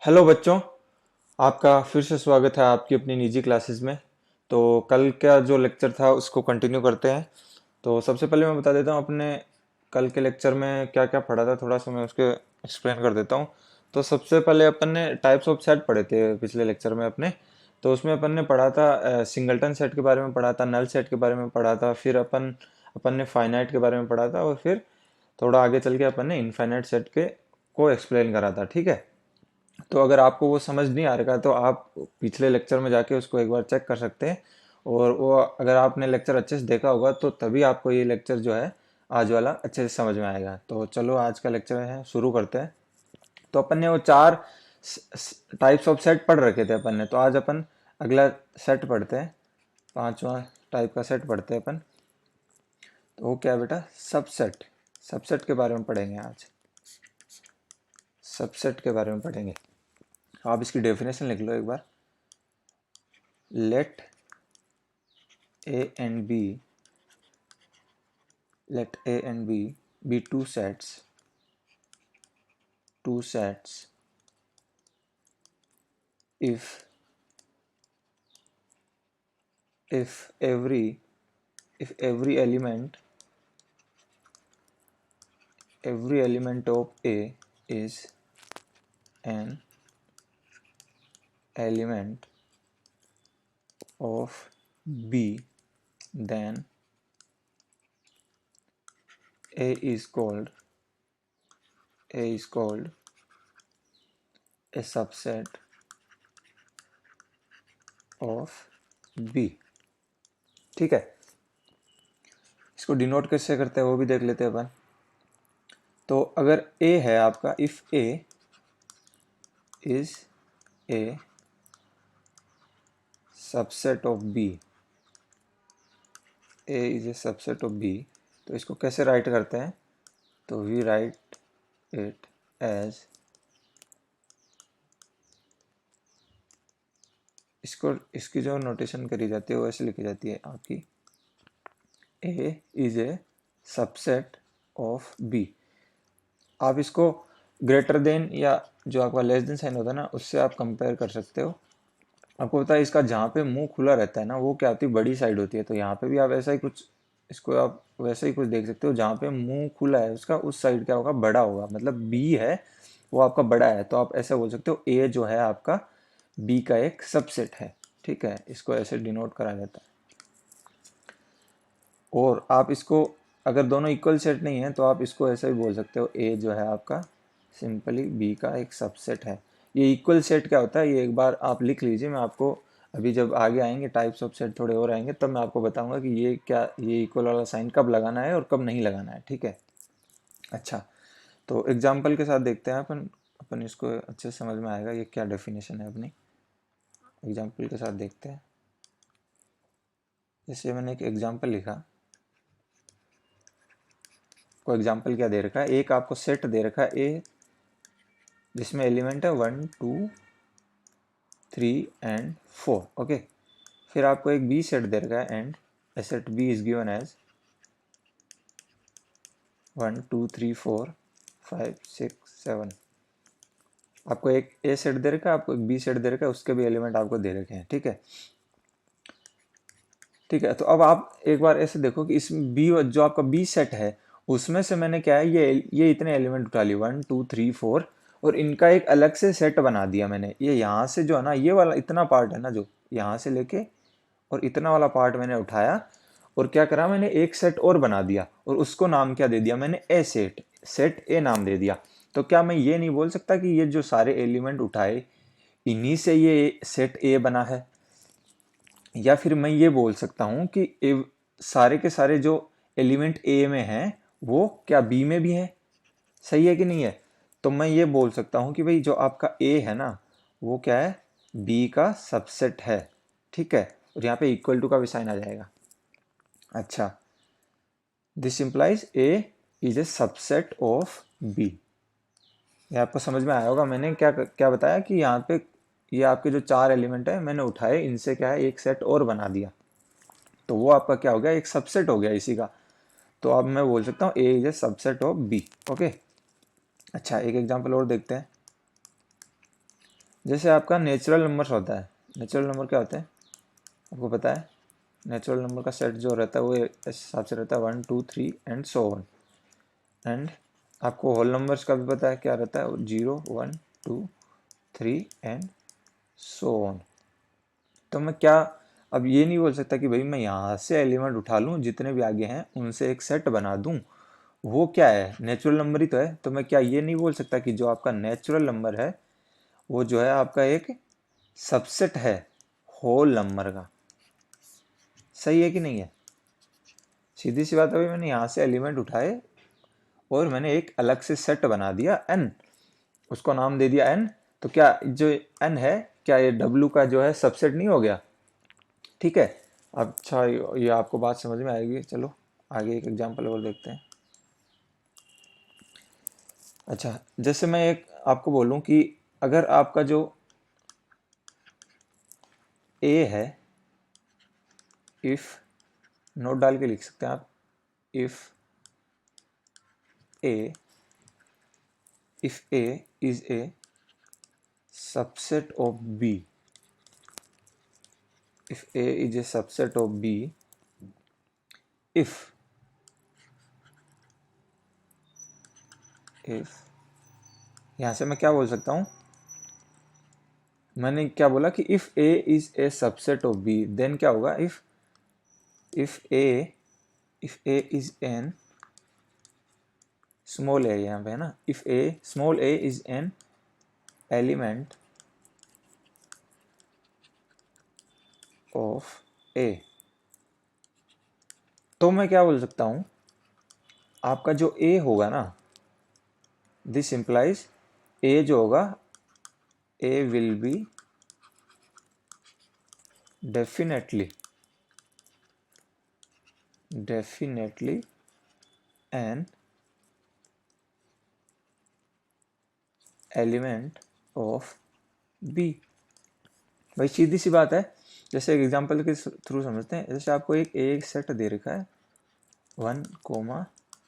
Hello बच्चों, आपका फिर से स्वागत है आपकी अपनी निजी क्लासेस में। तो कल का जो लेक्चर था उसको कंटिन्यू करते हैं। तो सबसे पहले मैं बता देता हूँ अपने कल के लेक्चर में क्या क्या पढ़ा था, थोड़ा सा मैं उसके एक्सप्लेन कर देता हूँ। तो सबसे पहले अपन ने टाइप्स ऑफ सेट पढ़े थे पिछले लेक्चर में अपने। तो उसमें अपन ने पढ़ा था सिंगलटन सेट के बारे में पढ़ा था, नल सेट के बारे में पढ़ा था, फिर अपन ने फाइनाइट के बारे में पढ़ा था, और फिर थोड़ा आगे चल के अपन ने इनफाइनाइट सेट के को एक्सप्लेन करा था। ठीक है। तो अगर आपको वो समझ नहीं आ रहा तो आप पिछले लेक्चर में जाके उसको एक बार चेक कर सकते हैं। और वो अगर आपने लेक्चर अच्छे से देखा होगा तो तभी आपको ये लेक्चर जो है आज वाला अच्छे से समझ में आएगा। तो चलो आज का लेक्चर है शुरू करते हैं। तो अपन ने वो चार टाइप्स ऑफ सेट पढ़ रखे थे अपन ने। तो आज अपन अगला सेट पढ़ते हैं, पांचवा टाइप का सेट पढ़ते हैं अपन। तो वो क्या है बेटा? सबसेट। सबसेट के बारे में पढ़ेंगे आज। सबसेट के बारे में पढ़ेंगे। आप इसकी डेफिनेशन लिख लो एक बार। Let A and B, let A and B be two sets if if every if every element of A is an element of B, then A is called a subset of B। ठीक है। इसको denote कैसे करते हैं वो भी देख लेते हैं अपन। तो अगर A है आपका, if A is a subset of B, A is a subset of B, तो इसको कैसे राइट करते हैं? तो वी राइट इट एज, इसकी जो नोटेशन करी जाती है वो ऐसे लिखी जाती है आपकी, A is a subset of B. आप इसको ग्रेटर देन या जो आपका लेस देन साइन होता है ना उससे आप कंपेयर कर सकते हो। आपको पता है इसका जहाँ पे मुंह खुला रहता है ना वो क्या होती है? बड़ी साइड होती है। तो यहाँ पे भी आप ऐसा ही कुछ, इसको आप वैसे ही कुछ देख सकते हो। जहाँ पे मुंह खुला है उसका उस साइड क्या होगा? बड़ा होगा। मतलब बी है वो आपका बड़ा है, तो आप ऐसे बोल सकते हो ए जो है आपका बी का एक सबसेट है। ठीक है, इसको ऐसे डिनोट करा जाता है। और आप इसको अगर दोनों इक्वल सेट नहीं है तो आप इसको ऐसे भी बोल सकते हो, ए जो है आपका सिंपली बी का एक सबसेट है। ये इक्वल सेट क्या होता है ये एक बार आप लिख लीजिए। मैं आपको अभी जब आगे आएंगे टाइप्स ऑफ सेट थोड़े और आएंगे तब मैं आपको बताऊंगा कि ये क्या, ये इक्वल वाला साइन कब लगाना है और कब नहीं लगाना है। ठीक है। अच्छा, तो एग्जाम्पल के साथ देखते हैं अपन। अपन इसको अच्छे से समझ में आएगा ये क्या डेफिनेशन है अपनी। एग्जाम्पल के साथ देखते हैं। जैसे मैंने एक एग्जाम्पल लिखा, को एग्जाम्पल क्या दे रखा है? एक आपको सेट दे रखा है ए जिसमें एलिमेंट है 1 2 3 एंड 4। ओके। फिर आपको एक बी सेट दे रखा है and A set B is given as 1 2 3 4 5 6 7। आपको एक ए सेट दे रखा है, आपको एक बी सेट दे रखा है, उसके भी एलिमेंट आपको दे रखे हैं। ठीक है। ठीक है, तो अब आप एक बार ऐसे देखो कि इस बी जो आपका बी सेट है उसमें से मैंने क्या है ये इतने एलिमेंट उठा लिए 1 2 3 4, और इनका एक अलग से सेट बना दिया मैंने। ये यहाँ से जो है ना ये वाला इतना पार्ट है ना जो यहाँ से लेके और इतना वाला पार्ट मैंने उठाया और क्या करा मैंने एक सेट और बना दिया और उसको नाम क्या दे दिया मैंने? ए सेट। सेट ए नाम दे दिया। तो क्या मैं ये नहीं बोल सकता कि ये जो सारे एलिमेंट उठाए इन्हीं से ये सेट ए बना है? या फिर मैं ये बोल सकता हूं कि सारे के सारे जो एलिमेंट ए में हैं वो क्या बी में भी हैं? सही है कि नहीं है? तो मैं ये बोल सकता हूं कि भाई जो आपका ए है ना वो क्या है? बी का सबसेट है। ठीक है। और यहाँ पे इक्वल टू का भी साइन आ जाएगा। अच्छा, this implies A is a subset of B. ये आपको समझ में आया होगा मैंने क्या क्या बताया कि यहाँ पे ये आपके जो चार एलिमेंट है मैंने उठाए, इनसे क्या है एक सेट और बना दिया। तो वो आपका क्या हो गया? एक सबसेट हो गया इसी का। तो अब मैं बोल सकता हूँ A is a subset of B. Okay. अच्छा, एक एग्जांपल और देखते हैं। जैसे आपका नेचुरल नंबर्स होता है, नेचुरल नंबर क्या होते हैं आपको पता है? नेचुरल नंबर का सेट जो रहता है वो इस हिसाब से रहता है 1 2 3 एंड सो ऑन। एंड आपको होल नंबर्स का भी पता है क्या रहता है, 0 1 2 3 एंड सो ऑन। तो मैं क्या अब ये नहीं बोल सकता कि भाई मैं यहाँ से एलिमेंट उठा लूँ, जितने भी आगे हैं उनसे एक सेट बना दूँ, वो क्या है, नेचुरल नंबर ही तो है। तो मैं क्या ये नहीं बोल सकता कि जो आपका नेचुरल नंबर है वो जो है आपका एक सबसेट है होल नंबर का। सही है कि नहीं है? सीधी सी बात है भाई, मैंने यहाँ से एलिमेंट उठाए और मैंने एक अलग से सेट बना दिया n, उसको नाम दे दिया n। तो क्या जो n है, क्या ये w का जो है सबसेट नहीं हो गया? ठीक है। अच्छा, ये आपको बात समझ में आएगी। चलो आगे एक एग्जांपल और देखते हैं। अच्छा, जैसे मैं एक आपको बोलूं कि अगर आपका जो a है, इफ नोट डाल के लिख सकते हैं आप, if a is a subset of b, if a is a subset of b, if यहां से मैं क्या बोल सकता हूं, मैंने क्या बोला कि if a is a subset of b, then क्या होगा, if a is an small a, यहाँ पे है ना, if a small a is an element of a, तो मैं क्या बोल सकता हूं, आपका जो a होगा ना, दिस इंप्लाइज a जो होगा, a will be definitely an element of b। भाई सीधी सी बात है, जैसे एक एग्जांपल के थ्रू समझते हैं। जैसे आपको एक सेट दे रखा है 1,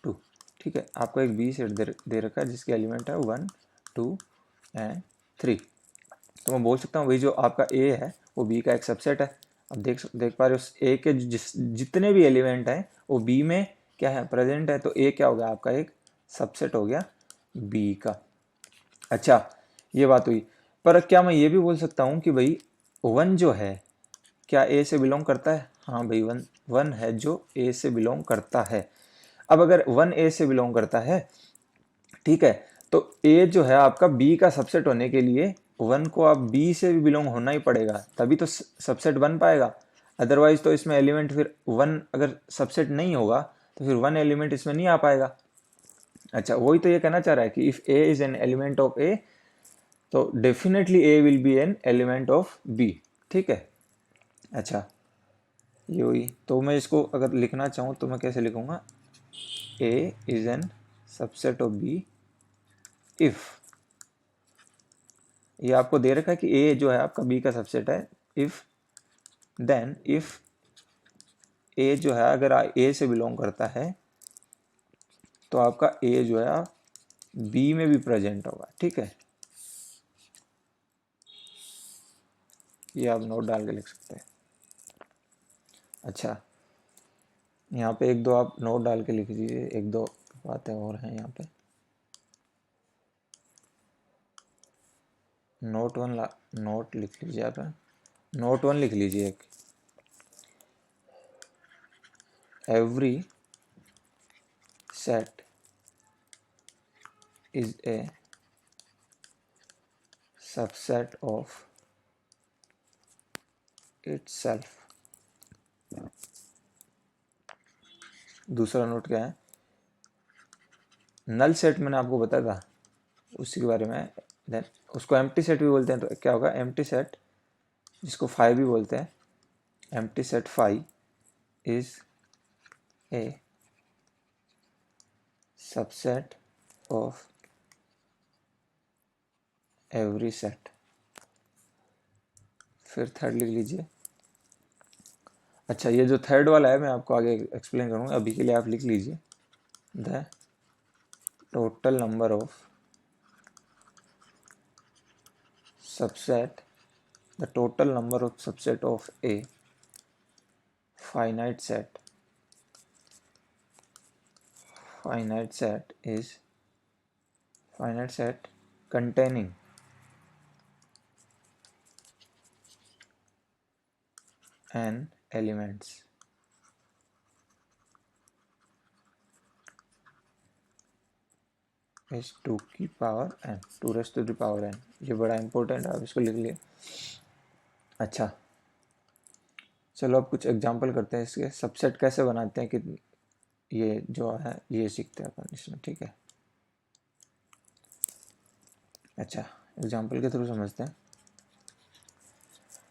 2, ठीक है, आपको एक बी सेट दे रखा है जिसके एलिमेंट है 1 2 एंड 3। तो मैं बोल सकता हूँ भाई जो आपका ए है वो बी का एक सबसेट है। अब देख पा रहे हो, उस ए के जितने भी एलिमेंट हैं वो बी में क्या है, प्रेजेंट है। तो ए क्या हो गया, आपका एक सबसेट हो गया बी का। अच्छा, ये बात हुई। पर क्या मैं ये भी बोल सकता हूँ कि भाई 1 जो है क्या ए से बिलोंग करता है? हाँ भाई, 1 है जो ए से बिलोंग करता है। अब अगर 1 ए से बिलोंग करता है, ठीक है, तो ए जो है आपका बी का सबसेट होने के लिए 1 को आप बी से भी बिलोंग होना ही पड़ेगा, तभी तो सबसेट बन पाएगा। अदरवाइज तो इसमें एलिमेंट फिर 1 अगर सबसेट नहीं होगा तो फिर 1 एलिमेंट इसमें नहीं आ पाएगा। अच्छा, वही तो ये कहना चाह रहा है कि if A is an element of A, तो definitely A will be an element of B. ठीक है। अच्छा, ये हुई। तो मैं इसको अगर लिखना चाहूँ तो मैं कैसे लिखूंगा, A is an subset of B if, ये आपको दे रखा है कि ए जो है आपका बी का सबसेट है, इफ देन इफ ए जो है अगर ए से बिलोंग करता है तो आपका ए जो है बी में भी प्रेजेंट होगा। ठीक है, ये आप नोट डाल के लिख सकते हैं। अच्छा, यहाँ पे एक दो आप नोट डाल के लिख दीजिए, एक दो बातें और हैं यहाँ पे। नोट लिख लीजिए आप, नोट 1 लिख लीजिए एक, every set is a subset of itself। दूसरा नोट क्या है, नल सेट मैंने आपको बताया था उसी के बारे में। देन उसको एम्प्टी सेट भी बोलते हैं। तो क्या होगा, एम्प्टी सेट जिसको फाई भी बोलते हैं, empty set phi is a subset of every set. फिर थर्ड लिख लीजिए। अच्छा, ये जो थर्ड वाला है मैं आपको आगे एक्सप्लेन करूँगा, अभी के लिए आप लिख लीजिए, the total number of subset, the total number of subset of a finite set is finite set containing n elements is 2 की power n, 2 raise to the power n। ये बड़ा इंपॉर्टेंट है, आप इसको लिख लिए। अच्छा, चलो अब कुछ एग्जांपल करते हैं इसके, सबसेट कैसे बनाते हैं कि ये जो है ये सीखते हैं अपन इसमें, ठीक है। अच्छा, एग्जांपल के थ्रू समझते हैं।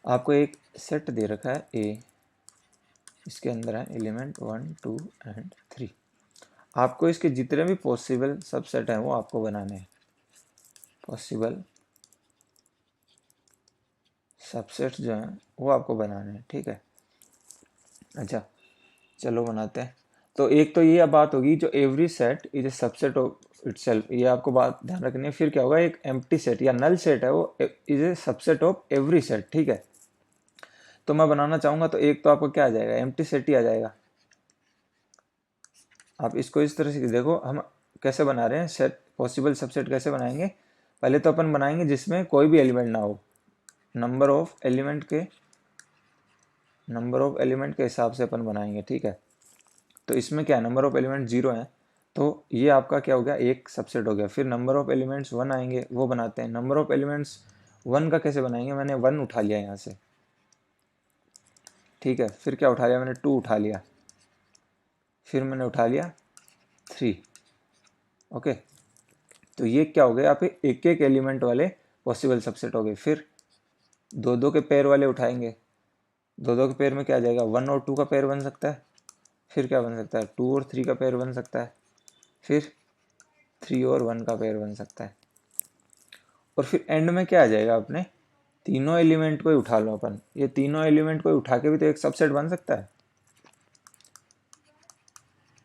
आपको एक सेट दे रखा है ए, इसके अंदर है एलिमेंट 1 2 एंड 3। आपको इसके जितने भी पॉसिबल सबसेट हैं वो आपको बनाने हैं, पॉसिबल सबसेट जो हैं वो आपको बनाने हैं, ठीक है। अच्छा, चलो बनाते हैं। तो एक तो ये बात होगी जो every set is a subset of itself, ये आपको बात ध्यान रखनी है। फिर क्या होगा, एक एम्प्टी सेट या नल सेट है वो is a subset of every set, ठीक है। तो मैं बनाना चाहूंगा तो एक तो आपको क्या आ जाएगा, एम्प्टी सेट ही आ जाएगा। आप इसको इस तरह से देखो, हम कैसे बना रहे हैं सेट, पॉसिबल सबसेट कैसे बनाएंगे। पहले तो अपन बनाएंगे जिसमें कोई भी एलिमेंट ना हो, नंबर ऑफ एलिमेंट के हिसाब से अपन बनाएंगे, ठीक है। तो इसमें क्या है, नंबर ऑफ एलिमेंट 0 है, तो ये आपका क्या हो गया, एक सबसेट हो गया। फिर नंबर ऑफ एलिमेंट्स 1 आएंगे, वो बनाते हैं। नंबर ऑफ एलिमेंट्स 1 का कैसे बनाएंगे, मैंने 1 उठा लिया यहाँ से, ठीक है। फिर क्या उठा लिया मैंने, 2 उठा लिया, फिर मैंने उठा लिया 3, ओके। तो ये क्या हो गया, यहाँ पे एक एक एलिमेंट वाले पॉसिबल सबसेट हो गए। फिर दो दो के पेयर वाले उठाएंगे, दो दो के पेयर में क्या आ जाएगा, 1 और 2 का पेयर बन सकता है। फिर क्या बन सकता है, 2 और 3 का पेयर बन सकता है। फिर 3 और 1 का पेयर बन सकता है। और फिर एंड में क्या आ जाएगा, अपने तीनों एलिमेंट को ही उठा लो अपन। ये तीनों एलिमेंट को उठा के भी तो एक सबसेट बन सकता है।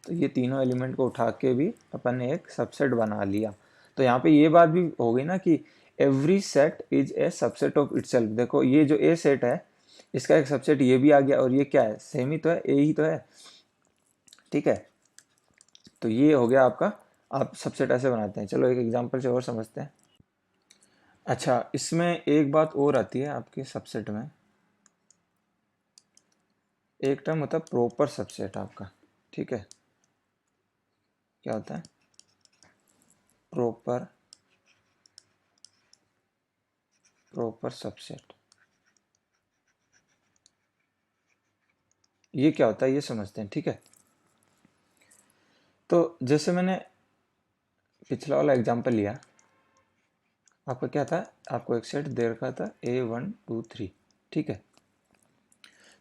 तो ये तीनों एलिमेंट को उठा के भी अपन ने एक सबसेट बना लिया। तो यहाँ पे ये बात भी हो गई ना कि every set is a subset of itself. देखो ये जो ए सेट है इसका एक सबसेट ये भी आ गया, और ये क्या है, सेम ही तो है, ए ही तो है, ठीक है। तो ये हो गया आपका, आप सबसेट ऐसे बनाते हैं। चलो एक एग्जांपल से और समझते हैं। अच्छा, इसमें एक बात और आती है आपके सबसेट में, एक टर्म होता है प्रॉपर सबसेट आपका, ठीक है। क्या होता है, प्रॉपर सबसेट। ये क्या होता है ये समझते हैं, ठीक है। तो जैसे मैंने पिछला वाला एग्जांपल लिया, आपका क्या था, आपको एक सेट दे रखा था A1 2 3, ठीक है।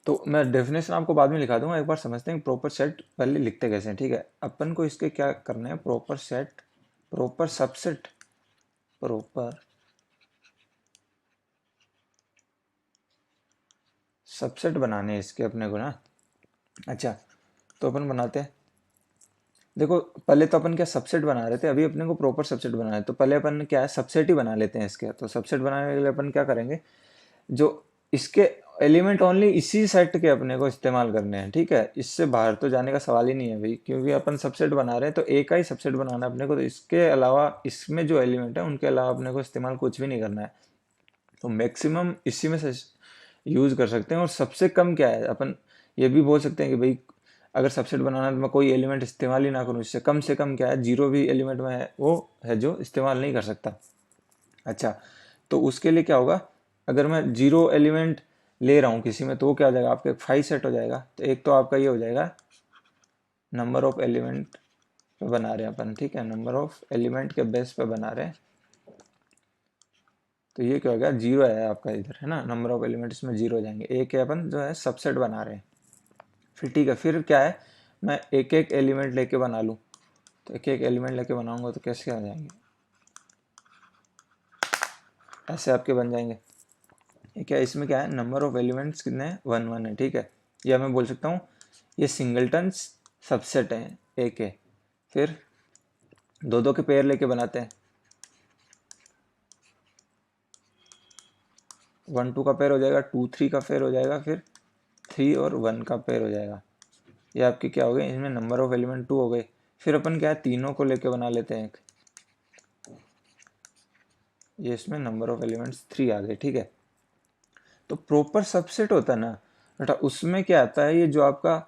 तो मैं डेफिनेशन आपको बाद में लिखा दूंगा, एक बार समझते हैं प्रॉपर सेट पहले लिखते कैसे हैं, ठीक है। अपन को इसके क्या करना है, proper set, proper subset, proper subset बनाने हैं इसके अपने को ना। अच्छा, तो अपन बनाते हैं। देखो पहले तो अपन क्या सबसेट बना रहे थे, अभी अपने को प्रॉपर सबसेट बनाना है। तो पहले अपन क्या है, सबसेट ही बना लेते हैं इसके। तो सबसेट बनाने के लिए अपन क्या करेंगे, जो इसके एलिमेंट ओनली इसी सेट के अपने को इस्तेमाल करने हैं, ठीक है। इससे बाहर तो जाने का सवाल ही नहीं है भाई, क्योंकि अपन सबसेट बना रहे हैं तो एक का ही सबसेट बनाना है अपने को। तो इसके अलावा इसमें जो एलिमेंट है उनके अलावा अपने को इस्तेमाल कुछ भी नहीं करना है। तो मैक्सिमम इसी में से यूज कर सकते हैं। और सबसे कम क्या है, अपन ये भी बोल सकते हैं कि भाई अगर सबसेट बनाना है तो मैं कोई एलिमेंट इस्तेमाल ही ना करूँ। इससे कम से कम क्या है, जीरो भी एलिमेंट में है वो है जो इस्तेमाल नहीं कर सकता। अच्छा, तो उसके लिए क्या होगा, अगर मैं जीरो एलिमेंट ले रहा हूँ किसी में तो वो क्या हो जाएगा, आपका 5 सेट हो जाएगा। तो एक तो आपका ये हो जाएगा नंबर ऑफ एलिमेंट पे बना रहे हैं अपन, ठीक है, नंबर ऑफ एलिमेंट के बेस पे बना रहे हैं। तो ये क्या हो गया, जीरो है आपका इधर, है ना, नंबर ऑफ एलिमेंट इसमें जीरो हो जाएंगे। एक है अपन जो है सबसेट बना रहे हैं। फिर ठीक है, फिर क्या है, मैं एक एक एलिमेंट लेके बना लूँ। तो एक एक एलिमेंट लेके बनाऊंगा तो कैसे आ जाएंगे, ऐसे आपके बन जाएंगे। ये क्या, इसमें क्या है, नंबर ऑफ एलिमेंट्स कितने हैं, 1 1 है, ठीक है। या मैं बोल सकता हूँ ये सिंगलटन सबसेट है एक है। फिर दो दो के पेयर लेके बनाते हैं। 1 2 का पेयर हो जाएगा, 2 3 का पेयर हो जाएगा, फिर 3 और 1 का पेयर हो जाएगा। ये आपके क्या हो गए, इसमें नंबर ऑफ एलिमेंट 2 हो गए। फिर अपन क्या है, तीनों को लेके बना लेते हैं एक, ये इसमें नंबर ऑफ एलिमेंट्स 3 आ गए, ठीक है। तो प्रॉपर सबसेट होता है ना बेटा, उसमें क्या आता है, ये जो आपका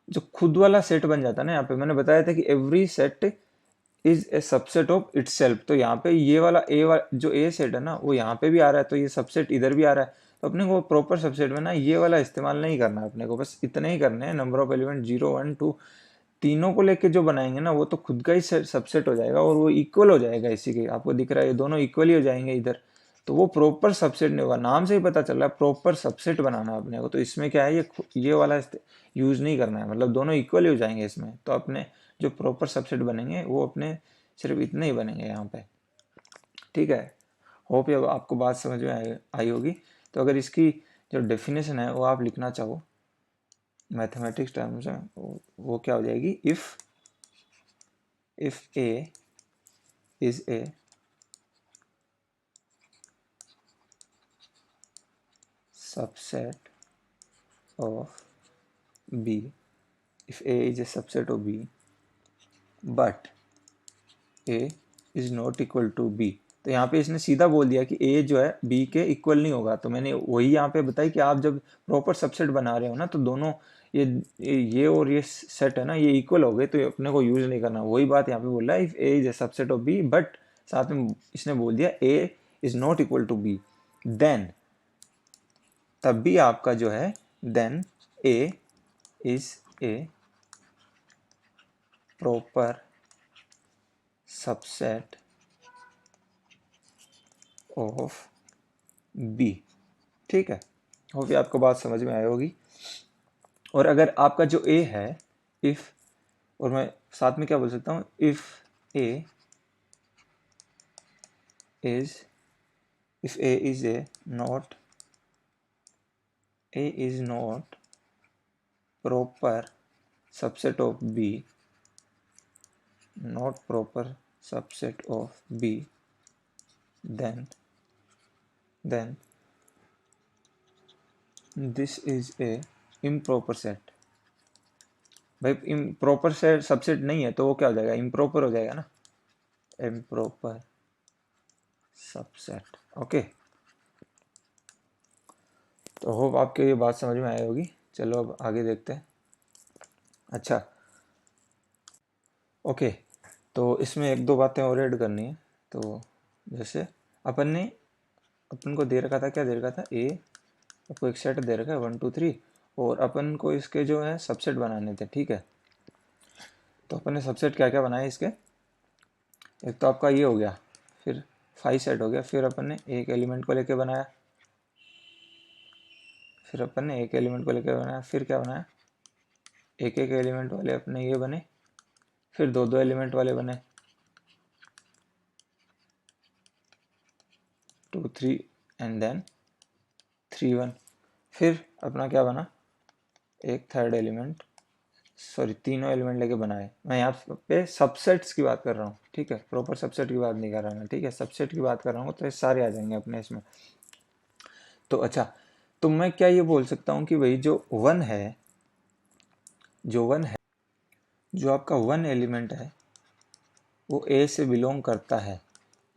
जो खुद वाला सेट बन जाता है ना, यहाँ पे मैंने बताया था कि every set is a subset of itself. तो यहाँ पे ये वाला जो ए सेट है ना, वो यहाँ पे भी आ रहा है, तो ये सबसेट इधर भी आ रहा है। तो अपने को प्रॉपर सबसेट में ना ये वाला इस्तेमाल नहीं करना है, अपने को बस इतने ही करने हैं, नंबर ऑफ एलिमेंट 0 1 2 तीनों को लेके जो बनाएंगे ना, वो तो खुद का ही सबसेट हो जाएगा और वो इक्वल हो जाएगा। इसी के आपको दिख रहा है, ये दोनों इक्वल ही हो जाएंगे इधर। तो वो प्रॉपर सबसेट नहीं होगा, नाम से ही पता चल रहा है प्रॉपर सबसेट बनाना है अपने को। तो इसमें क्या है, ये वाला यूज नहीं करना है, मतलब दोनों इक्वल ही हो जाएंगे इसमें। तो अपने जो प्रॉपर सबसेट बनेंगे वो अपने सिर्फ इतने ही बनेंगे यहाँ पे, ठीक है। होप ये आपको बात समझ में आई होगी। तो अगर इसकी जो डेफिनेशन है वो आप लिखना चाहो मैथमेटिक्स टर्म्स में, वो क्या हो जाएगी, if A is A subset of B, if A is a subset of B but A is not equal to B। तो यहाँ पे इसने सीधा बोल दिया कि A जो है B के इक्वल नहीं होगा। तो मैंने वही यहाँ पे बताई कि आप जब प्रॉपर सबसेट बना रहे हो ना, तो दोनों ये और ये सेट है ना, ये इक्वल हो गए, तो अपने को यूज नहीं करना। वही बात यहाँ पे बोल रहा है, if A is a subset of B but साथ में इसने बोल दिया A is not equal to B, then तब भी आपका जो है then A is a proper subset of B, ठीक है। होप आपको बात समझ में आई होगी। और अगर आपका जो A है, इफ, और मैं साथ में क्या बोल सकता हूँ, if A is A not A is not proper subset of B, not proper subset of B, then this is a improper set। भाई इम्प्रॉपर सेट सबसेट नहीं है तो वो क्या हो जाएगा, इम्प्रॉपर हो जाएगा ना, इम्प्रॉपर सबसेट, ओके। तो होप आपके ये बात समझ में आई होगी। चलो अब आगे देखते हैं। अच्छा ओके, तो इसमें एक दो बातें और ऐड करनी है। तो जैसे अपन को दे रखा था, क्या दे रखा था, ए आपको एक सेट दे रखा है 1 2 3, और अपन को इसके जो है सबसेट बनाने थे, ठीक है। तो अपन ने सबसेट क्या क्या बनाए इसके, एक तो आपका ये हो गया, फिर 5 सेट हो गया, फिर अपन ने एक एलिमेंट को लेके बनाया, फिर अपन ने एक एलिमेंट को लेके बनाया, फिर क्या बनाया, एक एक एलिमेंट वाले अपने ये बने, फिर दो दो एलिमेंट वाले बने, 2 3 एंड देन 3 1, फिर अपना क्या बना, एक थर्ड एलिमेंट, सॉरी तीनों एलिमेंट लेके बनाए। मैं यहाँ पे सबसेट्स की बात कर रहा हूँ, ठीक है, प्रॉपर सबसेट की बात नहीं कर रहा मैं, ठीक है, सबसेट की बात कर रहा हूँ, तो ये सारे आ जाएंगे अपने इसमें। तो अच्छा, तो मैं क्या ये बोल सकता हूँ कि भाई जो वन है, जो आपका वन एलिमेंट है वो ए से बिलोंग करता है।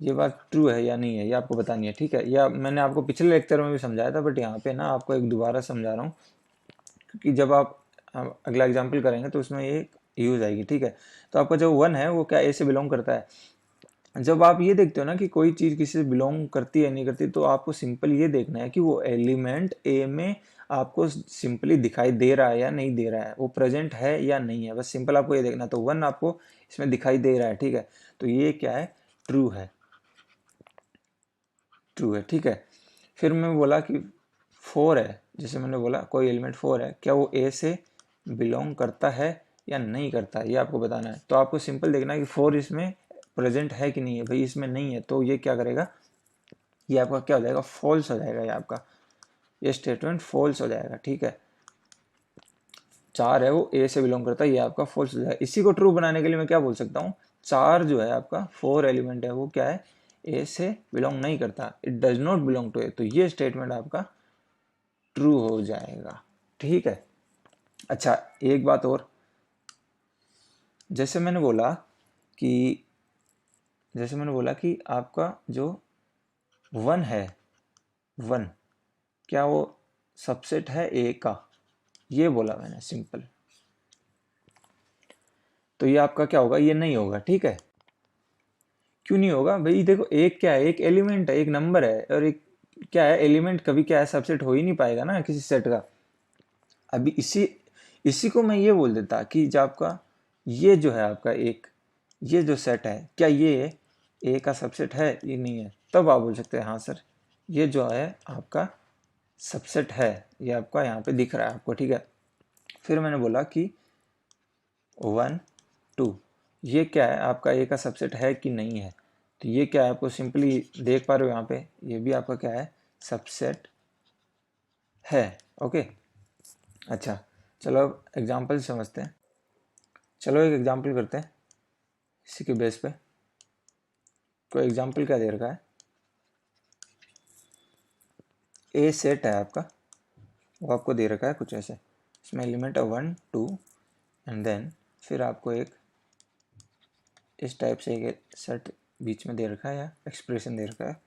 ये बात ट्रू है या नहीं है, ये आपको बतानी है, ठीक है। या मैंने आपको पिछले लेक्चर में भी समझाया था, बट यहाँ पे ना आपको एक दोबारा समझा रहा हूँ, क्योंकि जब आप अगला एग्जाम्पल करेंगे तो उसमें ये यूज आएगी, ठीक है। तो आपका जो वन है वो क्या ए से बिलोंग करता है। जब आप ये देखते हो ना कि कोई चीज़ किसी से बिलोंग करती है नहीं करती, तो आपको सिंपल ये देखना है कि वो एलिमेंट ए में आपको सिंपली दिखाई दे रहा है या नहीं दे रहा है, वो प्रेजेंट है या नहीं है, बस सिंपल आपको ये देखना है। तो वन आपको इसमें दिखाई दे रहा है, ठीक है, तो ये क्या है, ट्रू है, ट्रू है, ठीक है। फिर मैं बोला कि 4 है, जैसे मैंने बोला कोई एलिमेंट 4 है, क्या वो ए से बिलोंग करता है या नहीं करता है, ये आपको बताना है। तो आपको सिंपल देखना है कि 4 इसमें प्रेजेंट है कि नहीं है। भाई इसमें नहीं है तो ये क्या करेगा, ये आपका क्या हो जाएगा, फॉल्स हो जाएगा, ये आपका ये स्टेटमेंट फॉल्स हो जाएगा, ठीक है। 4 है वो ए से बिलोंग करता है, ये आपका फॉल्स हो जाएगा। इसी को ट्रू बनाने के लिए मैं क्या बोल सकता हूँ, 4 जो है आपका 4 एलिमेंट है वो क्या है, ए से बिलोंग नहीं करता, it does not belong to A, तो ये स्टेटमेंट आपका ट्रू हो जाएगा। ठीक है। अच्छा, एक बात और, जैसे मैंने बोला कि आपका जो 1 है, 1 क्या वो सबसेट है ए का, ये बोला मैंने सिंपल, तो ये आपका क्या होगा, ये नहीं होगा। ठीक है। क्यों नहीं होगा भाई, देखो एक क्या है, एक एलिमेंट है, एक नंबर है, और एक क्या है, एलिमेंट कभी क्या है, सबसेट हो ही नहीं पाएगा ना किसी सेट का। अभी इसी इसी को मैं ये बोल देता कि जब आपका ये जो है आपका एक, ये जो सेट है, क्या ये ए का सबसेट है, ये नहीं है, तब आप बोल सकते हैं हाँ सर ये जो है आपका सबसेट है, ये आपका यहाँ पे दिख रहा है आपको। ठीक है। फिर मैंने बोला कि 1 2 ये क्या है, आपका ए का सबसेट है कि नहीं है, तो ये क्या है, आपको सिंपली देख पा रहे हो यहाँ पे, ये भी आपका क्या है, सबसेट है। ओके। अच्छा, चलो अब एग्जाम्पल समझते हैं। चलो एक एग्जाम्पल करते हैं इसी के बेस पे। कोई एग्जाम्पल क्या दे रखा है, ए सेट है आपका, वो आपको दे रखा है कुछ ऐसे, इसमें एलिमेंट है 1 2 एंड देन फिर आपको एक इस टाइप से एक सेट बीच में दे रखा है, या एक्सप्रेशन दे रखा है,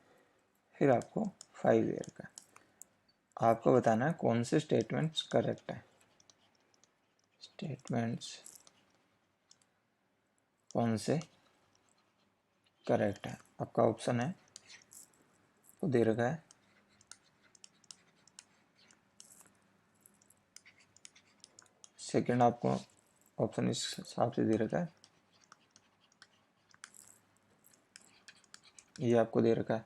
फिर आपको 5 दे रखा है। आपको बताना है कौन से स्टेटमेंट्स करेक्ट है, स्टेटमेंट्स कौन से करेक्ट है। आपका ऑप्शन है वो दे रखा है, सेकंड आपको ऑप्शन इस हिसाब से दे रखा है, ये आपको दे रखा है,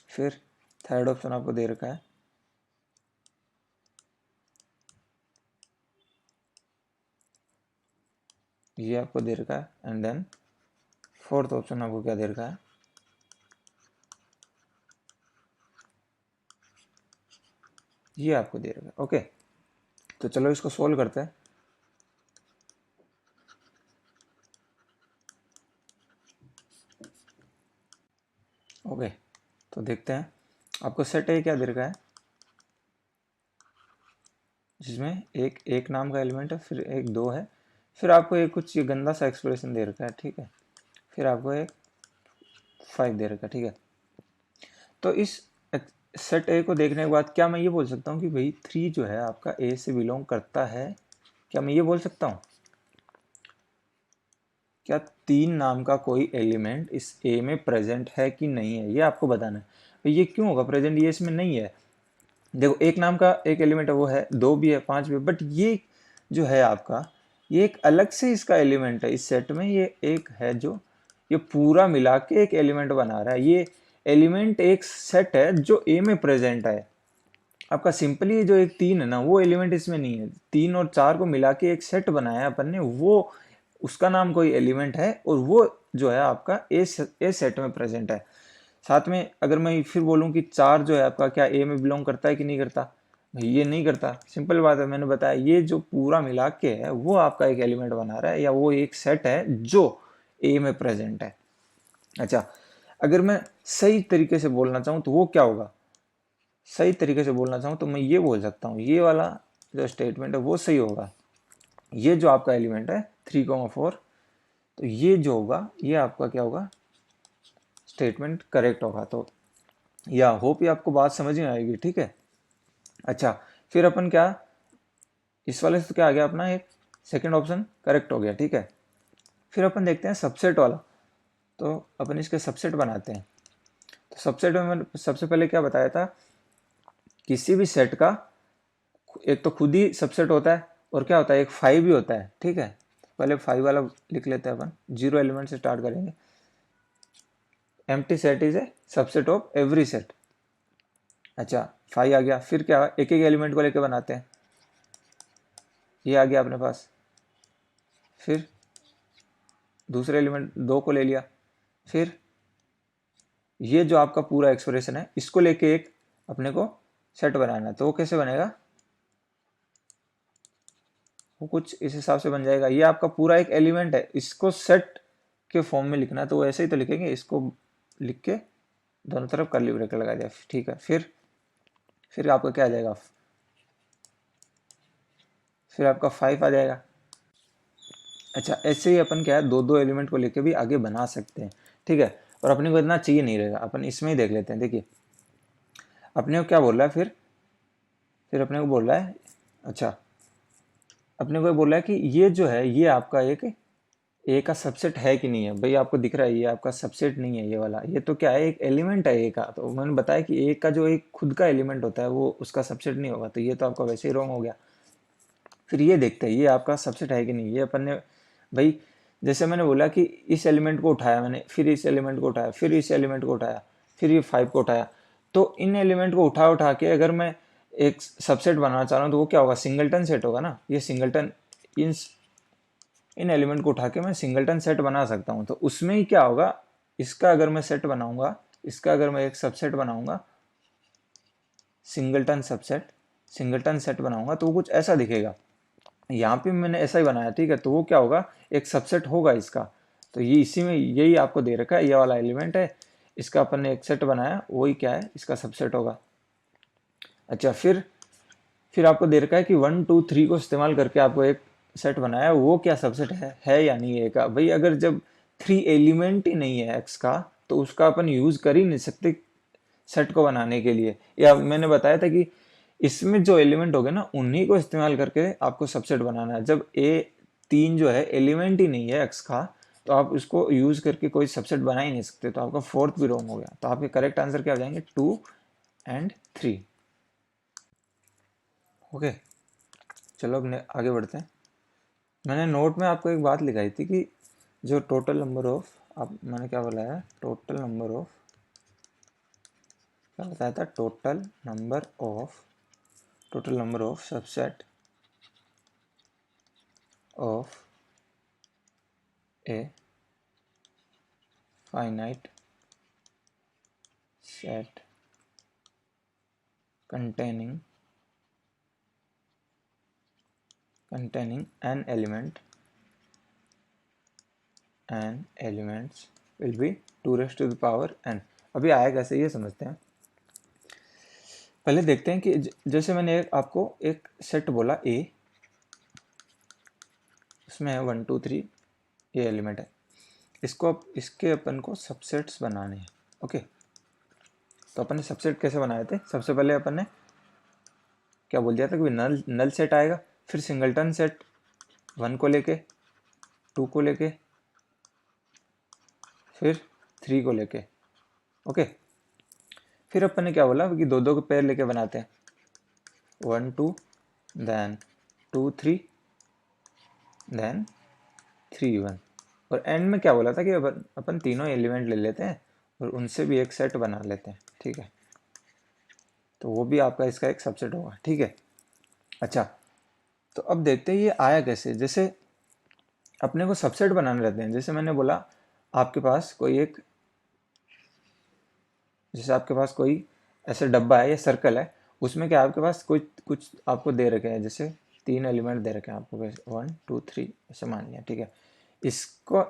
फिर थर्ड ऑप्शन आपको दे रखा है, ये आपको दे रखा है, एंड देन फोर्थ ऑप्शन आपको क्या दे रखा है, ये आपको दे रखा है। ओके, तो चलो इसको सोल्व करते हैं। ओके, तो देखते हैं आपको सेट ए क्या दे रखा है, जिसमें एक एक नाम का एलिमेंट है, फिर एक 2 है, फिर आपको एक कुछ ये गंदा सा एक्सप्रेशन दे रखा है। ठीक है। फिर आपको एक 5 दे रखा है। ठीक है। तो इस सेट ए को देखने के बाद क्या मैं ये बोल सकता हूँ कि भाई 3 जो है आपका ए से बिलोंग करता है, क्या मैं ये बोल सकता हूँ, क्या 3 नाम का कोई एलिमेंट इस ए में प्रेजेंट है कि नहीं है, ये आपको बताना है। तो ये क्यों होगा प्रेजेंट, ये इसमें नहीं है। देखो एक नाम का एक एलिमेंट है, वो है, 2 भी है, 5 भी है, बट ये जो है आपका, ये एक अलग से इसका एलिमेंट है इस सेट में, ये एक है जो ये पूरा मिला के एक एलिमेंट बना रहा है। ये एलिमेंट एक सेट है जो ए में प्रेजेंट है आपका। सिंपली जो एक 3 है ना, वो एलिमेंट इसमें नहीं है, 3 और 4 को मिला के एक सेट बनाया अपन ने, वो उसका नाम कोई एलिमेंट है, और वो जो है आपका ए सेट में प्रेजेंट है। साथ में अगर मैं फिर बोलूं कि 4 जो है आपका क्या ए में बिलोंग करता है कि नहीं करता, भाई ये नहीं करता, सिंपल बात है, मैंने बताया ये जो पूरा मिला के है वो आपका एक एलिमेंट बना रहा है, या वो एक सेट है जो ए में प्रेजेंट है। अच्छा, अगर मैं सही तरीके से बोलना चाहूँ तो वो क्या होगा, सही तरीके से बोलना चाहूँ तो मैं ये बोल सकता हूँ, ये वाला जो स्टेटमेंट है वो सही होगा। ये जो आपका एलिमेंट है 3,4, तो ये जो होगा ये आपका क्या होगा, स्टेटमेंट करेक्ट होगा। तो या होप ये आपको बात समझ में आएगी। ठीक है। अच्छा, फिर अपन क्या, इस वाले से तो क्या आ गया अपना, एक सेकंड ऑप्शन करेक्ट हो गया। ठीक है। फिर अपन देखते हैं सबसेट वाला, तो अपन इसके सबसेट बनाते हैं। तो सबसेट में मैंने सबसे पहले क्या बताया था, किसी भी सेट का एक तो खुद ही सबसेट होता है, और क्या होता है, एक 5 भी होता है। ठीक है। पहले 5 वाला लिख लेते हैं अपन, 0 एलिमेंट से स्टार्ट करेंगे। Empty set is a subset of every set. अच्छा, 5 आ गया, फिर क्या, एक एक एलिमेंट को लेकर बनाते हैं, ये आ गया अपने पास। फिर दूसरे एलिमेंट 2 को ले लिया, फिर ये जो आपका पूरा एक्सप्रेशन है इसको लेके एक अपने को सेट बनाना है, तो वो कैसे बनेगा, वो कुछ इस हिसाब से बन जाएगा। ये आपका पूरा एक एलिमेंट है, इसको सेट के फॉर्म में लिखना है, तो वो ऐसे ही तो लिखेंगे, इसको लिख के दोनों तरफ कर्ली ब्रैकेट लगा दिया, ठीक है। फिर आपका क्या आ जाएगा, फिर आपका 5 आ जाएगा। अच्छा, ऐसे ही अपन क्या है, दो दो एलिमेंट को लेके भी आगे बना सकते हैं, ठीक है। और अपने को इतना चाहिए नहीं रहेगा, अपन इसमें ही देख लेते हैं। देखिए अपने को क्या बोल रहा है, फिर अपने को बोल रहा है, अच्छा अपने को बोल रहा है कि ये जो है ये आपका एक ए का सबसेट है कि नहीं है। भाई आपको दिख रहा है ये आपका सबसेट नहीं है, ये वाला, ये तो क्या है, एक एलिमेंट है ए का। तो मैंने बताया कि ए का जो एक खुद का एलिमेंट होता है वो उसका सबसेट नहीं होगा, तो ये तो आपका वैसे ही रॉन्ग हो गया। फिर ये देखते हैं ये आपका सबसेट है कि नहीं। ये अपन ने भाई जैसे मैंने बोला कि इस एलिमेंट को उठाया मैंने, फिर इस एलिमेंट को उठाया, फिर इस एलिमेंट को उठाया, फिर ये 5 को उठाया, तो इन एलिमेंट को उठा उठा के अगर मैं एक सबसेट बनाना चाह रहा हूँ तो वो क्या होगा, सिंगलटन सेट होगा ना। ये सिंगलटन, इन एलिमेंट को उठा के मैं सिंगलटन सेट बना सकता हूँ। तो उसमें ही क्या होगा, इसका अगर मैं सेट बनाऊंगा, इसका अगर मैं एक सबसेट बनाऊंगा, सिंगलटन सेट बनाऊंगा, तो वो कुछ ऐसा दिखेगा। यहाँ पे मैंने ऐसा ही बनाया, ठीक है। तो वो क्या होगा, एक सबसेट होगा इसका। तो ये इसी में यही आपको दे रखा है, ये वाला एलिमेंट है, इसका अपन ने एक सेट बनाया, वही क्या है, इसका सबसेट होगा। अच्छा, फिर आपको दे रखा है कि 1 2 3 को इस्तेमाल करके आपको एक सेट बनाया, वो क्या सबसेट है या नहीं है का। भाई अगर जब 3 एलिमेंट ही नहीं है एक्स का, तो उसका अपन यूज कर ही नहीं सकते सेट को बनाने के लिए। या मैंने बताया था कि इसमें जो एलिमेंट हो गए ना, उन्हीं को इस्तेमाल करके आपको सबसेट बनाना है। जब ए 3 जो है एलिमेंट ही नहीं है एक्स का, तो आप उसको यूज करके कोई सबसेट बना ही नहीं सकते। तो आपका फोर्थ भी रॉन्ग हो गया। तो आपके करेक्ट आंसर क्या हो जाएंगे, 2 एंड 3। ओके, चलो अब आगे बढ़ते हैं। मैंने नोट में आपको एक बात लिखाई थी कि जो टोटल नंबर ऑफ, अब मैंने क्या बोला है, टोटल नंबर ऑफ, क्या बताया था, total number of subset of a finite set containing an elements will be 2 raised to the power n। अभी आया कैसे ये समझते हैं। पहले देखते हैं कि जैसे मैंने आपको एक सेट बोला ए, उसमें है 1 2 3, ये एलिमेंट है। इसके अपन को सबसेट्स बनाने हैं। ओके, तो अपन ने सबसेट कैसे बनाए थे, सबसे पहले अपन ने क्या बोल दिया था कि नल सेट आएगा, फिर सिंगलटन सेट 1 को लेके, 2 को लेके, फिर 3 को लेके। ओके, फिर अपन ने क्या बोला कि दो दो के पेयर लेके बनाते हैं, 1 2 देन 2 3 देन 3 1। और एंड में क्या बोला था कि अपन तीनों एलिमेंट ले लेते हैं और उनसे भी एक सेट बना लेते हैं, ठीक है। तो वो भी आपका इसका एक सबसेट होगा, ठीक है। अच्छा, तो अब देखते हैं ये आया कैसे। जैसे अपने को सबसेट बनाने रहते हैं, जैसे मैंने बोला आपके पास कोई एक, जैसे आपके पास कोई ऐसा डब्बा है या सर्कल है, उसमें क्या आपके पास कोई कुछ आपको दे रखे हैं, जैसे 3 एलिमेंट दे रखे हैं आपको, 1 2 3 ऐसे मान लिया, ठीक है।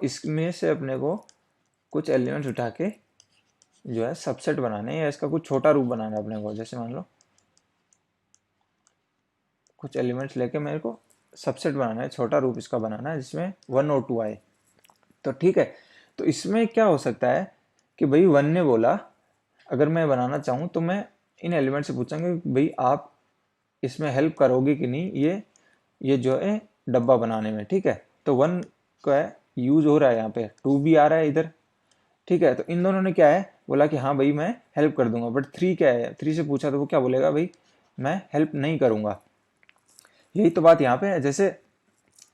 इसमें से अपने को कुछ एलिमेंट्स उठा के जो है सबसेट बनाने हैं, या इसका कुछ छोटा रूप बनाना है अपने को। जैसे मान लो कुछ एलिमेंट्स लेके मेरे को सबसेट बनाना है, छोटा रूप इसका बनाना है जिसमें 1 और 2 आए, तो ठीक है। तो इसमें क्या हो सकता है कि भाई 1 ने बोला अगर मैं बनाना चाहूँ तो मैं इन एलिमेंट से पूछूंगा कि भाई आप इसमें हेल्प करोगे कि नहीं, ये जो है डब्बा बनाने में, ठीक है। तो 1 का यूज हो रहा है, यहाँ पे 2 भी आ रहा है इधर, ठीक है। तो इन दोनों ने क्या है बोला कि हाँ भाई मैं हेल्प कर दूंगा। बट 3 क्या है, 3 से पूछा तो वो क्या बोलेगा, भाई मैं हेल्प नहीं करूंगा। यही तो बात यहाँ पे है। जैसे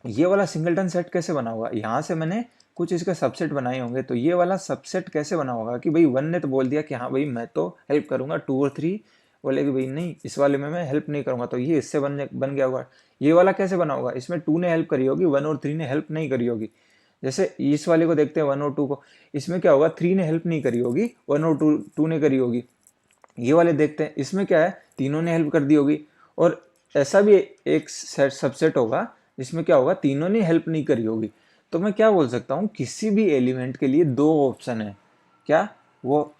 ये वाला सिंगलटन सेट कैसे बना होगा, यहाँ से मैंने कुछ इसके सबसेट बनाए होंगे, तो ये वाला सबसेट कैसे बना होगा कि भाई 1 ने तो बोल दिया कि हाँ भाई मैं तो हेल्प करूंगा, 2 और 3 बोले कि भाई नहीं इस वाले में मैं हेल्प नहीं करूंगा, तो ये इससे बन गया होगा। ये वाला कैसे बना होगा, इसमें 2 ने हेल्प करी होगी, 1 और 3 ने हेल्प नहीं करी होगी। जैसे इस वाले को देखते हैं 1 और 2 को, इसमें क्या होगा, 3 ने हेल्प नहीं करी होगी, 1 और 2 ने करी होगी। ये वाले देखते हैं, इसमें क्या है, तीनों ने हेल्प कर दी होगी। और ऐसा भी एक सबसेट होगा जिसमें क्या होगा, तीनों ने हेल्प नहीं करी होगी। तो मैं क्या बोल सकता हूँ, किसी भी एलिमेंट के लिए 2 ऑप्शन है, क्या, वो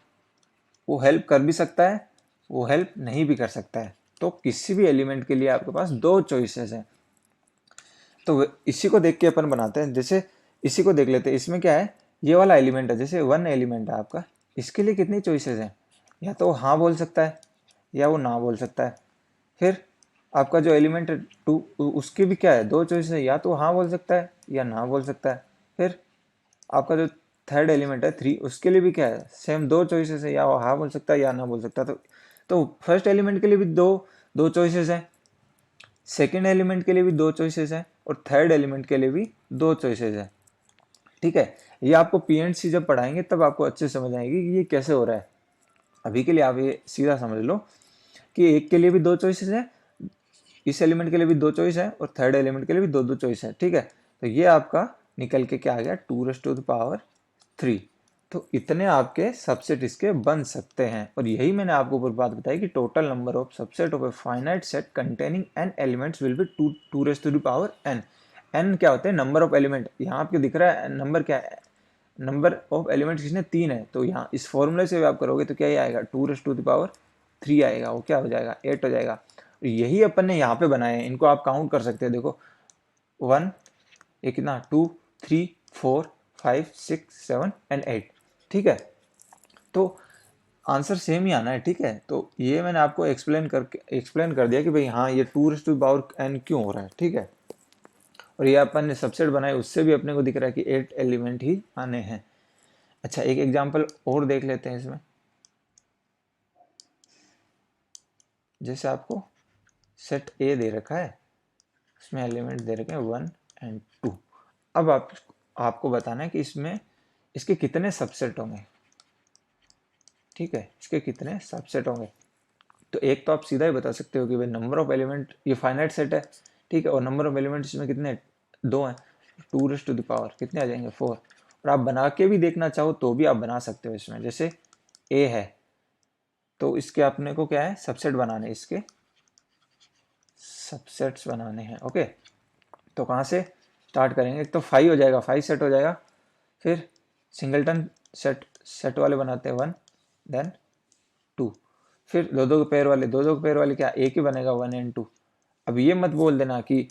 वो हेल्प कर भी सकता है, वो हेल्प नहीं भी कर सकता है। तो किसी भी एलिमेंट के लिए आपके पास दो चॉइसेस हैं। तो इसी को देख के अपन बनाते हैं। जैसे इसी को देख लेते हैं, इसमें क्या है, ये वाला एलिमेंट है, जैसे वन एलिमेंट है आपका, इसके लिए कितनी चॉइसेस हैं, या तो वो हाँ बोल सकता है या वो ना बोल सकता है। फिर आपका जो एलिमेंट है टू, उसकी भी क्या है, दो चॉइस है, या तो हाँ बोल सकता है या ना बोल सकता है। फिर आपका जो थर्ड एलिमेंट है थ्री, उसके लिए भी क्या है, सेम दो चॉइसेस है, या वो हाँ बोल सकता है या ना बोल सकता है। तो फर्स्ट एलिमेंट के लिए भी दो दो चॉइसेस हैं, सेकेंड एलिमेंट के लिए भी दो चॉइसेस हैं, और थर्ड एलिमेंट के लिए भी दो चॉइसेस हैं। ठीक है, ये आपको पी एंड सी जब पढ़ाएंगे तब आपको अच्छे समझ आएगी कि ये कैसे हो रहा है। अभी के लिए आप ये सीधा समझ लो कि एक के लिए भी दो चॉइसेस है, इस एलिमेंट के लिए भी दो चॉइस है, और थर्ड एलिमेंट के लिए भी दो दो चॉइस है। ठीक है, तो ये आपका निकल के क्या आ गया, 2⁻³ तो इतने आपके सबसेट इसके बन सकते हैं। और यही मैंने आपको ऊपर बात बताई कि total number of subset of a finite set containing n elements will be 2⁻n। n क्या होते हैं, नंबर ऑफ एलिमेंट। यहाँ आपको दिख रहा है नंबर क्या है, नंबर ऑफ एलिमेंट्स किसने, तीन है। तो यहाँ इस फॉर्मूले से आप करोगे तो क्या ही आएगा, 2⁻³ आएगा, वो क्या हो जाएगा, 8 हो जाएगा। यही अपन ने यहाँ पे बनाए हैं, इनको आप काउंट कर सकते हैं। देखो 1, ये कितना, 2, 3, 4, 5, 6, 7 एंड 8। ठीक है, तो आंसर सेम ही आना है। ठीक है, तो ये मैंने आपको एक्सप्लेन कर दिया कि भाई हाँ ये 2⁻n क्यों हो रहा है। ठीक है, और ये अपन ने सबसेट बनाए, उससे भी अपने को दिख रहा है कि 8 एलिमेंट ही आने हैं। अच्छा, एक एग्जांपल और देख लेते हैं इसमें। जैसे आपको सेट ए दे रखा है, इसमें एलिमेंट दे रखे हैं 1 एंड 2। अब आपको बताना है कि इसमें इसके कितने सबसेट होंगे। ठीक है, इसके कितने सबसेट होंगे। तो एक तो आप सीधा ही बता सकते हो कि भाई नंबर ऑफ एलिमेंट, ये फाइनाइट सेट है। ठीक है, और नंबर ऑफ एलिमेंट इसमें कितने, दो हैं, 2⁻, कितने आ जाएंगे, 4। और आप बना के भी देखना चाहो तो भी आप बना सकते हो। इसमें जैसे ए है, तो इसके अपने को क्या है, सबसेट बनाने, इसके सबसेट्स बनाने हैं। ओके, तो कहाँ से स्टार्ट करेंगे, एक तो 5 हो जाएगा, 5 सेट हो जाएगा। फिर सिंगलटन सेट वाले बनाते हैं 1, देन 2। फिर दो दो पेयर वाले, दो दो पेयर वाले क्या एक ही बनेगा, 1 एंड 2। अब ये मत बोल देना कि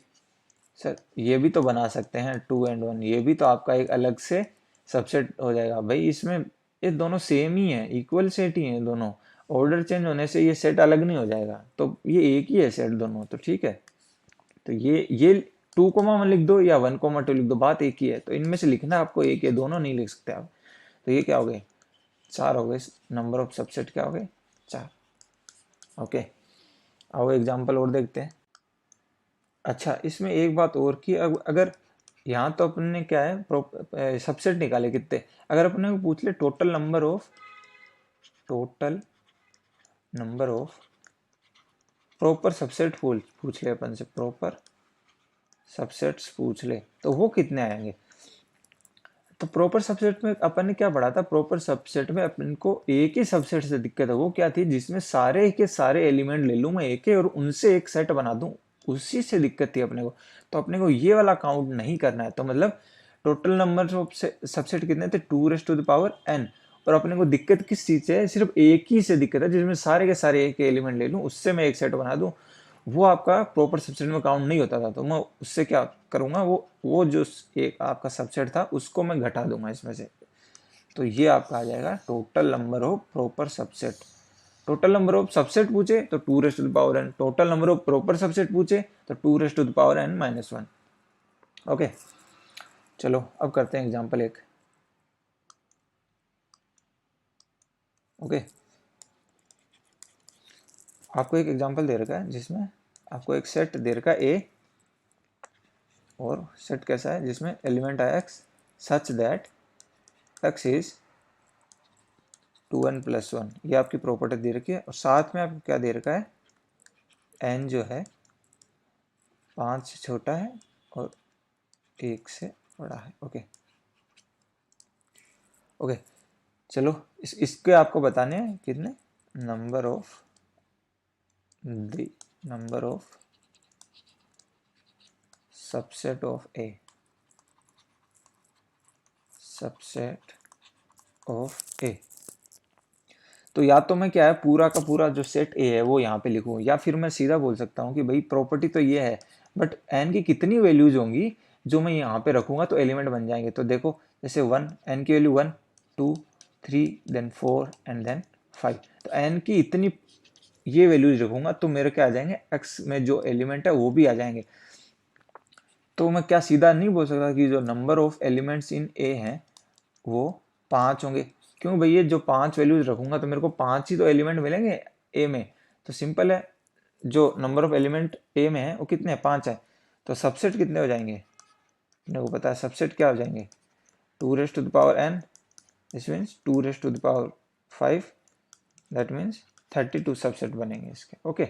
सर ये भी तो बना सकते हैं 2 एंड 1, ये भी तो आपका एक अलग से सबसेट हो जाएगा। भाई इसमें ये दोनों सेम ही है, इक्वल सेट ही है दोनों। ऑर्डर चेंज होने से ये सेट अलग नहीं हो जाएगा, तो ये एक ही है सेट दोनों। तो ठीक है, तो ये 2 1 लिख दो या 1 2 लिख दो, बात एक ही है। तो इनमें से लिखना आपको एक है, दोनों नहीं लिख सकते आप। तो ये क्या हो गए, 4 हो गए, नंबर ऑफ सबसेट क्या हो गए, 4। ओके, आओ एग्जांपल और देखते हैं। अच्छा, इसमें एक बात और कि अगर यहाँ तो अपन ने क्या है, सबसेट निकाले कितने, अगर अपने को पूछ ले total number of proper subset पूछ ले, अपन से प्रॉपर सबसेट्स पूछ ले, तो वो कितने आएंगे। तो प्रॉपर सबसेट में अपन ने क्या पढ़ा था, प्रॉपर सबसेट में अपन को एक ही सबसेट से दिक्कत है, वो क्या थी, जिसमें सारे के सारे एलिमेंट ले लूं मैं एक ही और उनसे एक सेट बना दूं, उसी से दिक्कत थी अपने को। तो अपने को ये वाला काउंट नहीं करना है। तो मतलब टोटल नंबर ऑफ सबसेट कितने थे, 2⁻n। और अपने को दिक्कत किस चीज से है, सिर्फ एक ही से दिक्कत है, जिसमें सारे के सारे एक एलिमेंट ले लूं, उससे मैं एक सेट बना दूं। वो आपका प्रॉपर सबसेट में काउंट नहीं होता था। तो मैं उससे क्या करूंगा, वो जो एक आपका सबसेट था उसको मैं घटा दूंगा इसमें से। तो ये आपका आ जाएगा total number of proper subset. Total number of subset पूछे तो 2⁻n, total number of proper subset पूछे तो 2⁻n-1। ओके, चलो अब करते हैं एग्जांपल एक। ओके, आपको एक एग्जांपल दे रखा है जिसमें आपको एक सेट दे रखा है ए, और सेट कैसा है, जिसमें एलिमेंट है x such that x is 2n+1। ये आपकी प्रॉपर्टी दे रखी है, और साथ में आपको क्या दे रखा है, n जो है 5 से छोटा है और 1 से बड़ा है। ओके ओके, चलो इसके आपको बताने हैं कितने, number of subset of A, subset of A. तो या तो मैं क्या है पूरा का पूरा जो सेट ए है वो यहाँ पे लिखूँ, या फिर मैं सीधा बोल सकता हूँ कि भाई प्रॉपर्टी तो ये है बट एन की कितनी वैल्यूज होंगी जो मैं यहाँ पे रखूंगा तो एलिमेंट बन जाएंगे। तो देखो जैसे वन, एन की वैल्यू 1 2 3 देन 4 एंड देन 5, तो एन की इतनी ये वैल्यूज रखूंगा तो मेरे क्या आ जाएंगे, एक्स में जो एलिमेंट है वो भी आ जाएंगे। तो मैं क्या सीधा नहीं बोल सकता कि जो नंबर ऑफ एलिमेंट्स इन ए हैं वो 5 होंगे, क्यों भाई ये जो 5 वैल्यूज रखूंगा तो मेरे को 5 ही तो एलिमेंट मिलेंगे ए में। तो सिंपल है, जो नंबर ऑफ एलिमेंट ए में है वो कितने हैं, 5 है। तो सबसेट कितने हो जाएंगे, मेरे को पता है सबसेट क्या हो जाएंगे, 2 raised to the power n, this means 2 raised to the power 5, that means 32 subset बनेंगे इसके। ओके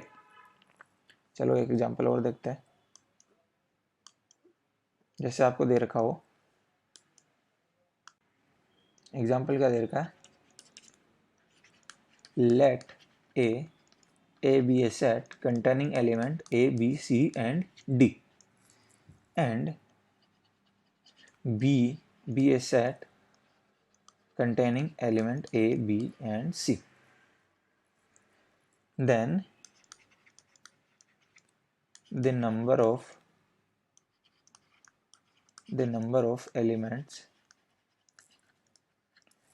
चलो एक एग्जांपल और देखते हैं, जैसे आपको दे रखा हो, एग्जांपल क्या दे रखा है, let A be a set containing element a b c and d and b be a set containing element a b and c, then the number of elements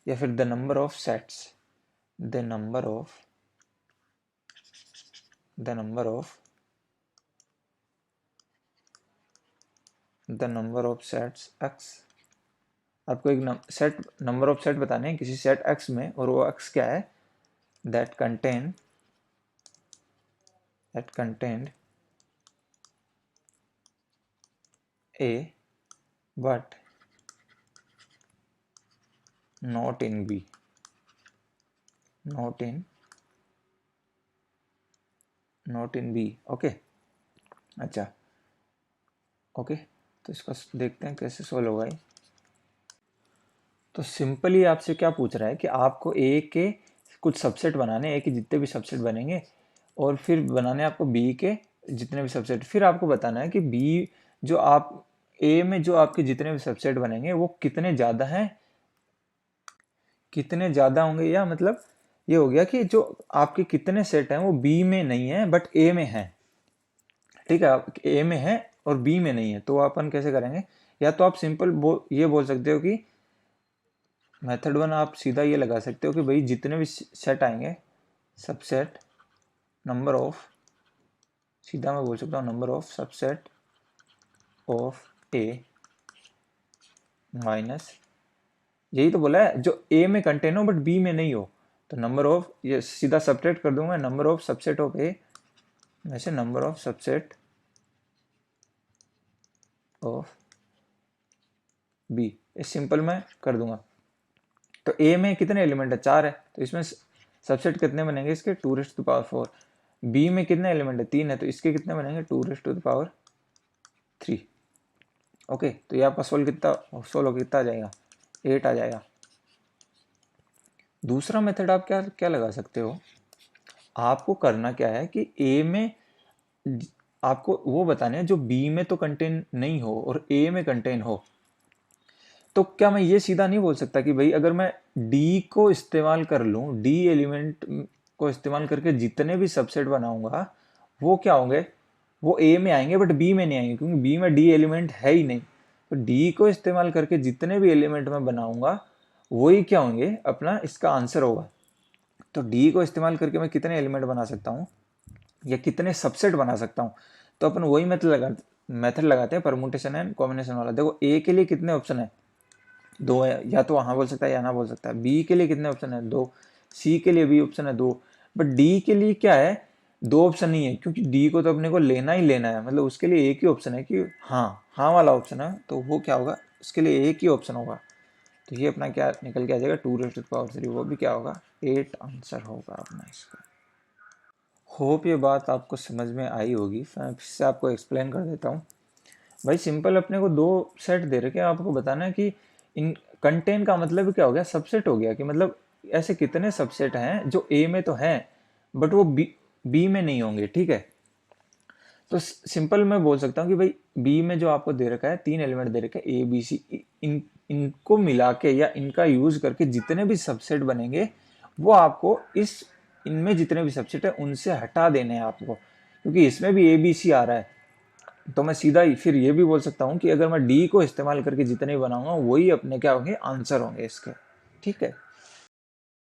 या फिर the number of sets, the number of sets x, आपको एक set number of set बताने हैं किसी set x में, और वो x क्या है, that contained a but not in b, okay अच्छा ओके। तो इसका देखते हैं कैसे सोल्व होगा ये। तो सिंपली आपसे क्या पूछ रहा है कि आपको ए के कुछ सबसेट बनाने, ए के जितने भी सबसेट बनेंगे और फिर बनाने आपको बी के जितने भी सबसेट, फिर आपको बताना है कि बी जो आप ए में जो आपके जितने भी सबसेट बनेंगे वो कितने ज़्यादा हैं, कितने ज़्यादा होंगे, या मतलब ये हो गया कि जो आपके कितने सेट हैं वो बी में नहीं है बट ए में है, ठीक है, ए में है और बी में नहीं है। तो अपन कैसे करेंगे, या तो आप सिंपल ये बोल सकते हो कि मेथड 1 आप सीधा ये लगा सकते हो कि भाई जितने भी सेट आएंगे सबसेट नंबर ऑफ, सीधा मैं बोल सकता हूँ number of subset of A minus, यही तो बोला है जो ए में कंटेन हो बट बी में नहीं हो, तो नंबर ऑफ, ये सीधा सब्ट्रैक्ट कर दूंगा number of subset of A में से number of subset of B, ये सिंपल मैं कर दूंगा। तो ए में कितने एलिमेंट है, 4 है, तो इसमें सबसेट कितने बनेंगे इसके, 2 raised to the power 4। B में कितने एलिमेंट है, 3 है, तो इसके कितने बनेंगे 2 raised to the power 3। Okay तो ये आपका सोल्व कितना आ जाएगा, 8 आ जाएगा। दूसरा मेथड आप क्या लगा सकते हो, आपको करना क्या है कि ए में आपको वो बताने हैं जो बी में तो कंटेन नहीं हो और ए में कंटेन हो। तो क्या मैं ये सीधा नहीं बोल सकता कि भाई अगर मैं डी को इस्तेमाल कर लूँ, डी एलिमेंट को इस्तेमाल करके जितने भी सबसेट बनाऊंगा वो क्या होंगे, वो ए में आएंगे बट बी में नहीं आएंगे, क्योंकि बी में डी एलिमेंट है ही नहीं। तो डी को इस्तेमाल करके जितने भी एलिमेंट मैं बनाऊंगा वही क्या होंगे, अपना इसका आंसर होगा। तो डी को इस्तेमाल करके मैं कितने एलिमेंट बना सकता हूँ या कितने सबसेट बना सकता हूँ, तो अपन वही मेथड लगाते हैं परमुटेशन एंड कॉम्बिनेशन वाला। देखो ए के लिए कितने ऑप्शन है, 2 है, या तो हाँ बोल सकता है या ना बोल सकता है। बी के लिए कितने ऑप्शन है, 2। सी के लिए भी ऑप्शन है 2, बट डी के लिए क्या है, 2 ऑप्शन नहीं है, क्योंकि डी को तो अपने को लेना ही लेना है, मतलब उसके लिए एक ही ऑप्शन है कि हाँ वाला ऑप्शन है, तो वो क्या होगा, उसके लिए एक ही ऑप्शन होगा। तो ये अपना क्या निकल के आ जाएगा 2 raised to the power 3, वो भी क्या होगा 8 आंसर होगा अपना इसका। होप ये बात आपको समझ में आई होगी, मैं फिर से आपको एक्सप्लेन कर देता हूँ। भाई सिंपल अपने को 2 सेट दे रखे हैं, आपको बताना है कि इन कंटेन का मतलब क्या हो गया, सबसेट हो गया, कि मतलब ऐसे कितने सबसेट हैं जो ए में तो हैं बट वो बी में नहीं होंगे, ठीक है। तो सिंपल मैं बोल सकता हूँ कि भाई बी में जो आपको दे रखा है 3 एलिमेंट दे रखे हैं ए बी सी, इनको मिला के या इनका यूज करके जितने भी सबसेट बनेंगे वो आपको इस इनमें जितने भी सबसेट है उनसे हटा देने हैं आपको, क्योंकि इसमें भी ए बी सी आ रहा है। तो मैं सीधा ही फिर ये भी बोल सकता हूँ कि अगर मैं डी को इस्तेमाल करके जितने भी बनाऊंगा वही अपने क्या होंगे, आंसर होंगे इसके। ठीक है।